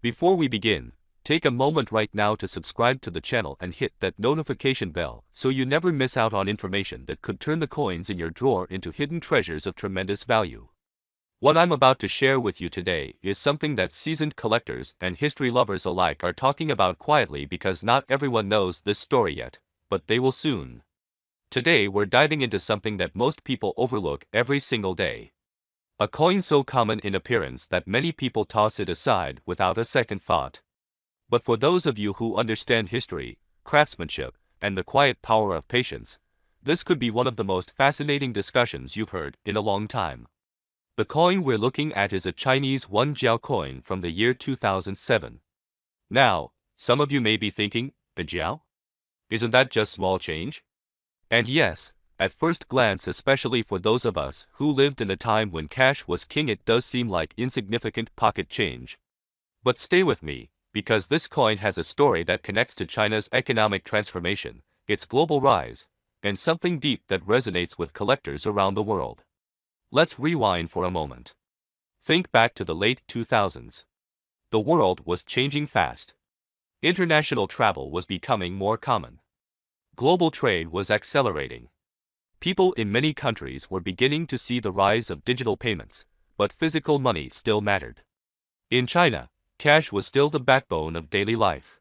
Before we begin, take a moment right now to subscribe to the channel and hit that notification bell so you never miss out on information that could turn the coins in your drawer into hidden treasures of tremendous value. What I'm about to share with you today is something that seasoned collectors and history lovers alike are talking about quietly because not everyone knows this story yet, but they will soon. Today we're diving into something that most people overlook every single day. A coin so common in appearance that many people toss it aside without a second thought. But for those of you who understand history, craftsmanship, and the quiet power of patience, this could be one of the most fascinating discussions you've heard in a long time. The coin we're looking at is a Chinese 1 Jiao coin from the year 2007. Now, some of you may be thinking, a Jiao? Isn't that just small change? And yes, at first glance, especially for those of us who lived in a time when cash was king, it does seem like insignificant pocket change. But stay with me, because this coin has a story that connects to China's economic transformation, its global rise, and something deep that resonates with collectors around the world. Let's rewind for a moment. Think back to the late 2000s. The world was changing fast. International travel was becoming more common. Global trade was accelerating. People in many countries were beginning to see the rise of digital payments, but physical money still mattered. In China, cash was still the backbone of daily life.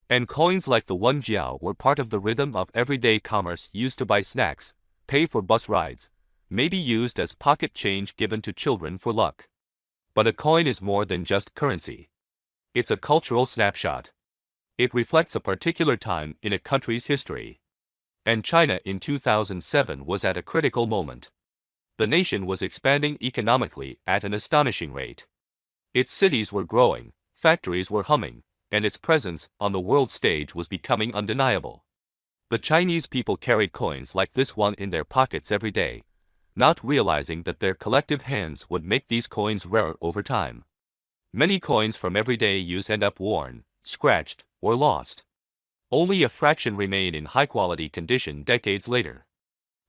And coins like the 1 Jiao were part of the rhythm of everyday commerce, used to buy snacks, pay for bus rides, maybe used as pocket change given to children for luck. But a coin is more than just currency. It's a cultural snapshot. It reflects a particular time in a country's history. And China in 2007 was at a critical moment. The nation was expanding economically at an astonishing rate. Its cities were growing, factories were humming, and its presence on the world stage was becoming undeniable. The Chinese people carried coins like this one in their pockets every day, not realizing that their collective hands would make these coins rarer over time. Many coins from everyday use end up worn, scratched, or lost. Only a fraction remain in high-quality condition decades later.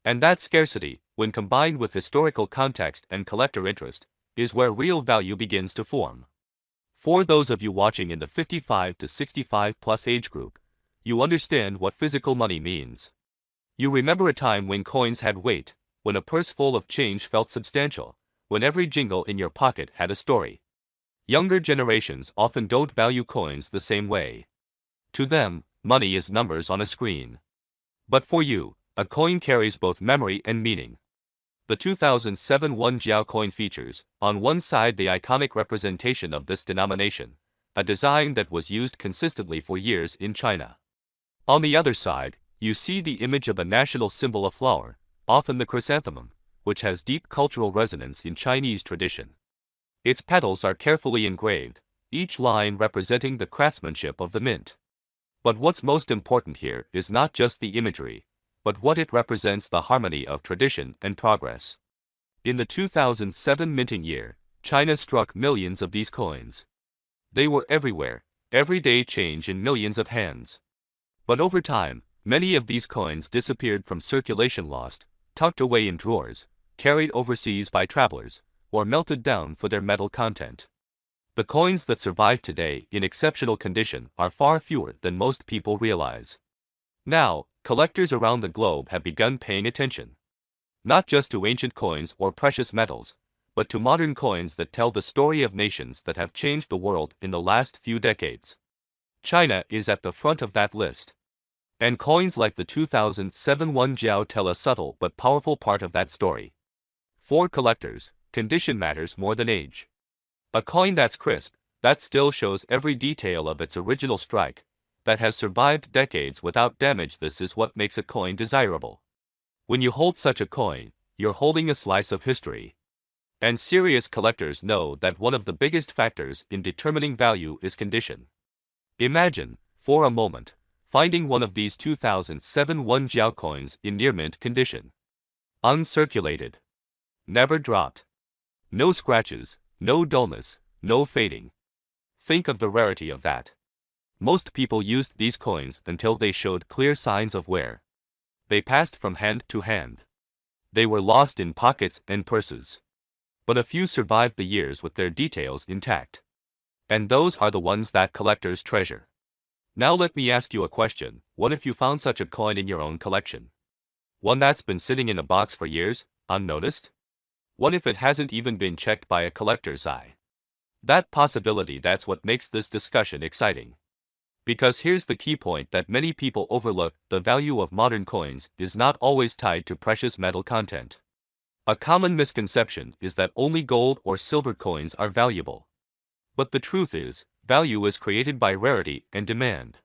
And that scarcity, when combined with historical context and collector interest, is where real value begins to form. For those of you watching in the 55 to 65 plus age group, you understand what physical money means. You remember a time when coins had weight, when a purse full of change felt substantial, when every jingle in your pocket had a story. Younger generations often don't value coins the same way. To them, money is numbers on a screen. But for you, a coin carries both memory and meaning. The 2007 1 Jiao coin features, on one side, the iconic representation of this denomination, a design that was used consistently for years in China. On the other side, you see the image of a national symbol, a flower, often the chrysanthemum, which has deep cultural resonance in Chinese tradition. Its petals are carefully engraved, each line representing the craftsmanship of the mint. But what's most important here is not just the imagery, but what it represents: the harmony of tradition and progress. In the 2007 minting year, China struck millions of these coins. They were everywhere, everyday change in millions of hands. But over time, many of these coins disappeared from circulation, lost, tucked away in drawers, carried overseas by travelers, or melted down for their metal content. The coins that survive today in exceptional condition are far fewer than most people realize. Now, collectors around the globe have begun paying attention. Not just to ancient coins or precious metals, but to modern coins that tell the story of nations that have changed the world in the last few decades. China is at the front of that list. And coins like the 2007 1 Jiao tell a subtle but powerful part of that story. For collectors, condition matters more than age. A coin that's crisp, that still shows every detail of its original strike, that has survived decades without damage, this is what makes a coin desirable. When you hold such a coin, you're holding a slice of history. And serious collectors know that one of the biggest factors in determining value is condition. Imagine, for a moment, finding one of these 2007 1 Jiao coins in near mint condition. Uncirculated. Never dropped. No scratches, no dullness, no fading. Think of the rarity of that. Most people used these coins until they showed clear signs of wear. They passed from hand to hand. They were lost in pockets and purses. But a few survived the years with their details intact. And those are the ones that collectors treasure. Now let me ask you a question. What if you found such a coin in your own collection? One that's been sitting in a box for years, unnoticed? What if it hasn't even been checked by a collector's eye? That possibility, that's what makes this discussion exciting. Because here's the key point that many people overlook: the value of modern coins is not always tied to precious metal content. A common misconception is that only gold or silver coins are valuable. But the truth is, value is created by rarity and demand.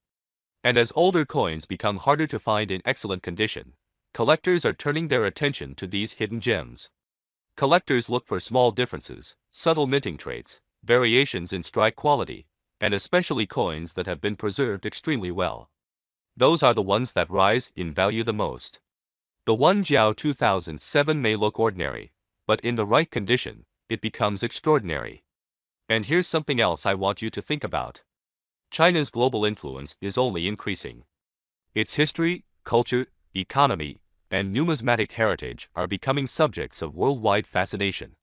And as older coins become harder to find in excellent condition, collectors are turning their attention to these hidden gems. Collectors look for small differences, subtle minting traits, variations in strike quality, and especially coins that have been preserved extremely well. Those are the ones that rise in value the most. The one Jiao 2007 may look ordinary, but in the right condition, it becomes extraordinary. And here's something else I want you to think about. China's global influence is only increasing. Its history, culture, economy, and numismatic heritage are becoming subjects of worldwide fascination.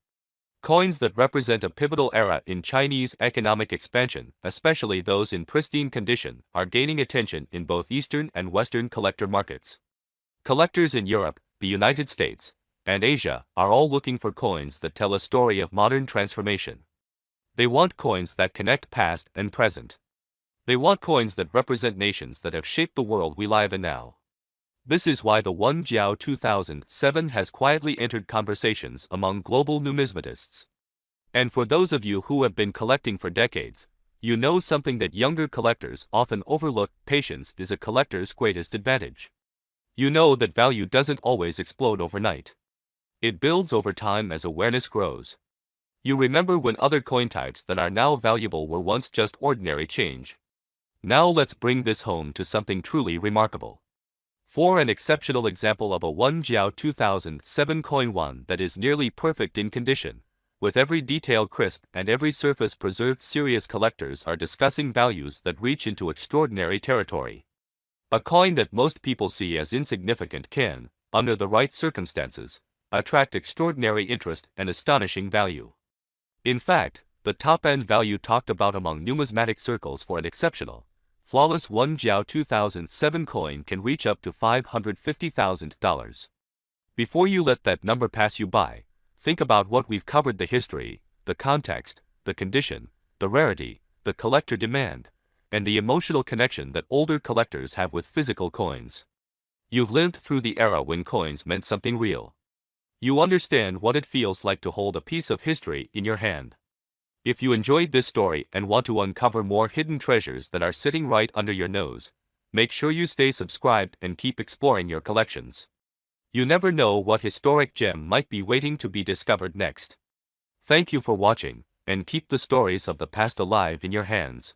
Coins that represent a pivotal era in Chinese economic expansion, especially those in pristine condition, are gaining attention in both Eastern and Western collector markets. Collectors in Europe, the United States, and Asia are all looking for coins that tell a story of modern transformation. They want coins that connect past and present. They want coins that represent nations that have shaped the world we live in now. This is why the one Jiao 2007 has quietly entered conversations among global numismatists. And for those of you who have been collecting for decades, you know something that younger collectors often overlook: patience is a collector's greatest advantage. You know that value doesn't always explode overnight. It builds over time as awareness grows. You remember when other coin types that are now valuable were once just ordinary change. Now let's bring this home to something truly remarkable. For an exceptional example of a one Jiao 2007 coin, one that is nearly perfect in condition, with every detail crisp and every surface preserved, serious collectors are discussing values that reach into extraordinary territory. A coin that most people see as insignificant can, under the right circumstances, attract extraordinary interest and astonishing value. In fact, the top-end value talked about among numismatic circles for an exceptional, flawless one Jiao 2007 coin can reach up to $550,000. Before you let that number pass you by, think about what we've covered: the history, the context, the condition, the rarity, the collector demand, and the emotional connection that older collectors have with physical coins. You've lived through the era when coins meant something real. You understand what it feels like to hold a piece of history in your hand. If you enjoyed this story and want to uncover more hidden treasures that are sitting right under your nose, make sure you stay subscribed and keep exploring your collections. You never know what historic gem might be waiting to be discovered next. Thank you for watching, and keep the stories of the past alive in your hands.